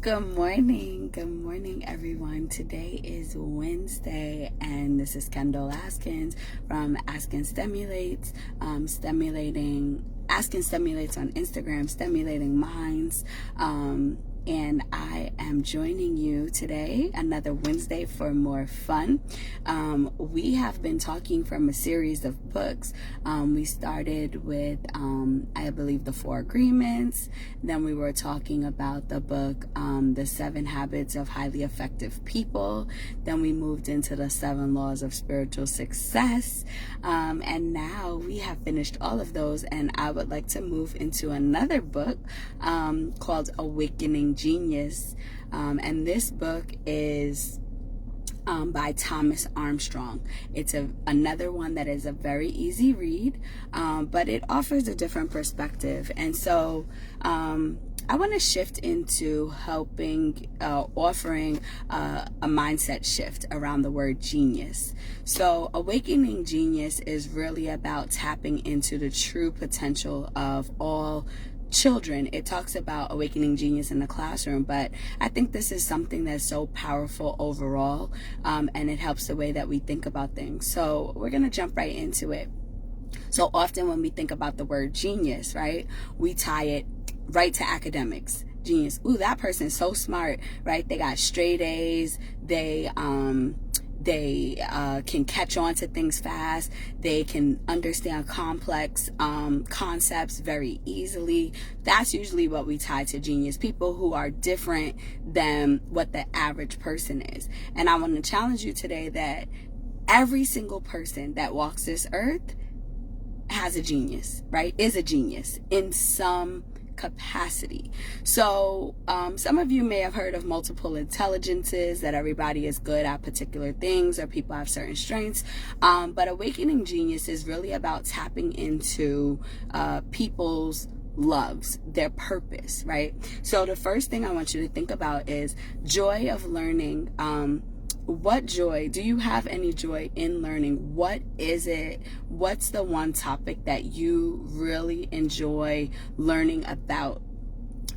Good morning. Good morning, everyone. Today is Wednesday, and this is Kendall Askins from Askin Stimulates, Askin Stimulates on Instagram, stimulating minds. And I am joining you today, another Wednesday, for more fun. We have been talking from a series of books. We started with, I believe, The Four Agreements. Then we were talking about the book, The 7 Habits of Highly Effective People. Then we moved into the 7 Laws of Spiritual Success. And now we have finished all of those, and I would like to move into another book called Awakening Genius. And this book is by Thomas Armstrong. It's another one that is a very easy read, but it offers a different perspective. And so I want to shift into offering a mindset shift around the word genius. So Awakening Genius is really about tapping into the true potential of all children. It talks about awakening genius in the classroom, but I think this is something that's so powerful overall, and it helps the way that we think about things. So we're going to jump right into it. So often when we think about the word genius, right, we tie it right to academics. Genius. Ooh, that person's so smart, right? They got straight A's. They can catch on to things fast. They can understand complex concepts very easily. That's usually what we tie to genius, people who are different than what the average person is. And I want to challenge you today that every single person that walks this earth has a genius, right? Is a genius in some capacity. So some of you may have heard of multiple intelligences, that everybody is good at particular things or people have certain strengths, but awakening genius is really about tapping into people's loves, their purpose, right? So the first thing I want you to think about is joy of learning. What joy? Do you have any joy in learning? What is it? What's the one topic that you really enjoy learning about?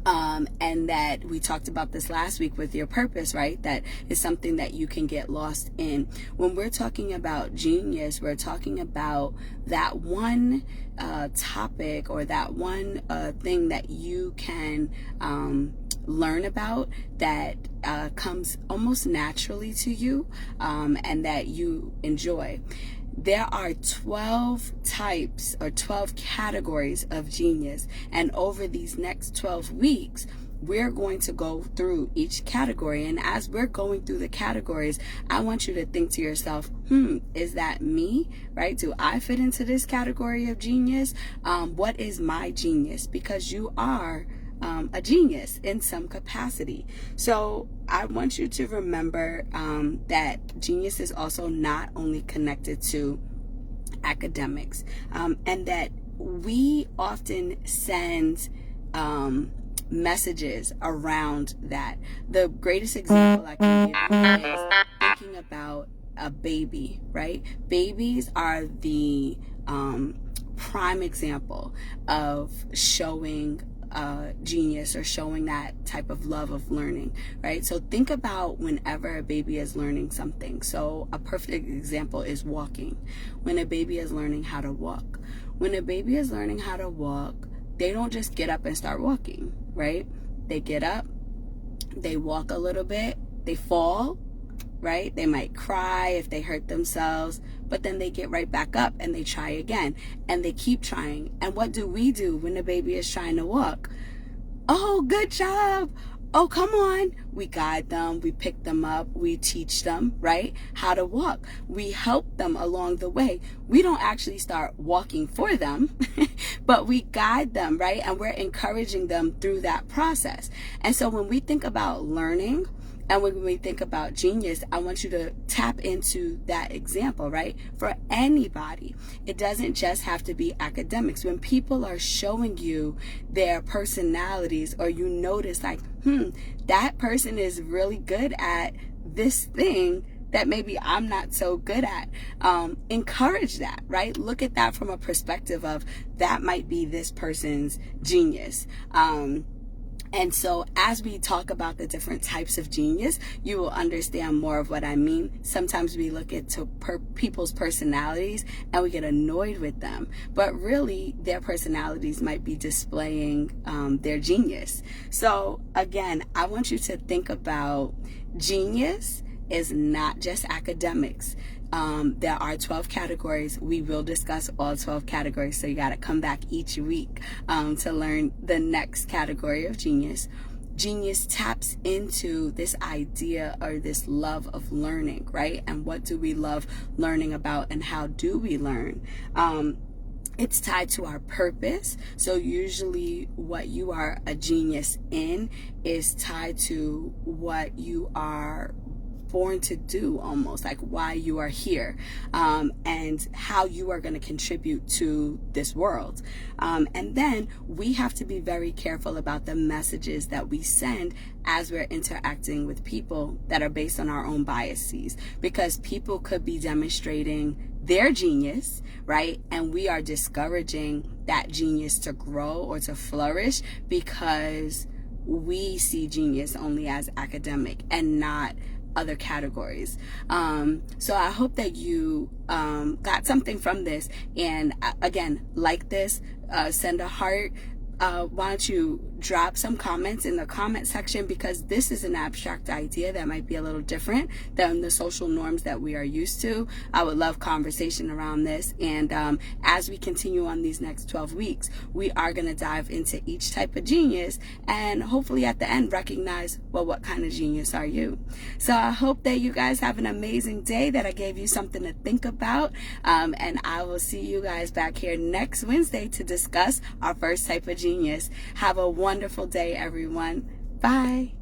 And that we talked about this last week with your purpose, right? That is something that you can get lost in. When we're talking about genius, we're talking about that one topic or that one thing that you can learn about that comes almost naturally to you, and that you enjoy. There are 12 types or 12 categories of genius, and over these next 12 weeks we're going to go through each category. And as we're going through the categories, I want you to think to yourself, is that me, right? Do I fit into this category of genius? What is my genius? Because you are a genius in some capacity. So I want you to remember that genius is also not only connected to academics, and that we often send messages around that. The greatest example I can give you is thinking about a baby, right? Babies are the prime example of showing genius or showing that type of love of learning, right? So think about whenever a baby is learning something. So a perfect example is walking. When a baby is learning how to walk. When a baby is learning how to walk, they don't just get up and start walking, right? They get up, they walk a little bit, they fall, right? They might cry if they hurt themselves, but then they get right back up and they try again, and they keep trying. And what do we do when the baby is trying to walk? Oh, good job. Oh, come on. We guide them, we pick them up, we teach them, right, how to walk. We help them along the way. We don't actually start walking for them, but we guide them, right? And we're encouraging them through that process. And so when we think about learning, and when we think about genius, I want you to tap into that example, right? For anybody. It doesn't just have to be academics. When people are showing you their personalities, or you notice like, that person is really good at this thing that maybe I'm not so good at. Encourage that, right? Look at that from a perspective of that might be this person's genius. And so as we talk about the different types of genius, you will understand more of what I mean. Sometimes we look at people's personalities and we get annoyed with them, but really their personalities might be displaying their genius. So again, I want you to think about genius is not just academics. There are 12 categories. We will discuss all 12 categories, so you got to come back each week to learn the next category of genius. Genius taps into this idea or this love of learning, right? And what do we love learning about, and how do we learn? It's tied to our purpose. So usually what you are a genius in is tied to what you are born to do, almost like why you are here, and how you are going to contribute to this world. And then we have to be very careful about the messages that we send as we're interacting with people that are based on our own biases, because people could be demonstrating their genius, right? And we are discouraging that genius to grow or to flourish because we see genius only as academic and not other categories. So I hope that you got something from this. And again, like this, send a heart. Why don't you drop some comments in the comment section, because this is an abstract idea that might be a little different than the social norms that we are used to. I would love conversation around this. And as we continue on these next 12 weeks, we are going to dive into each type of genius and hopefully at the end recognize, well, what kind of genius are you? So I hope that you guys have an amazing day, that I gave you something to think about. And I will see you guys back here next Wednesday to discuss our first type of genius. Have a wonderful day, everyone. Bye.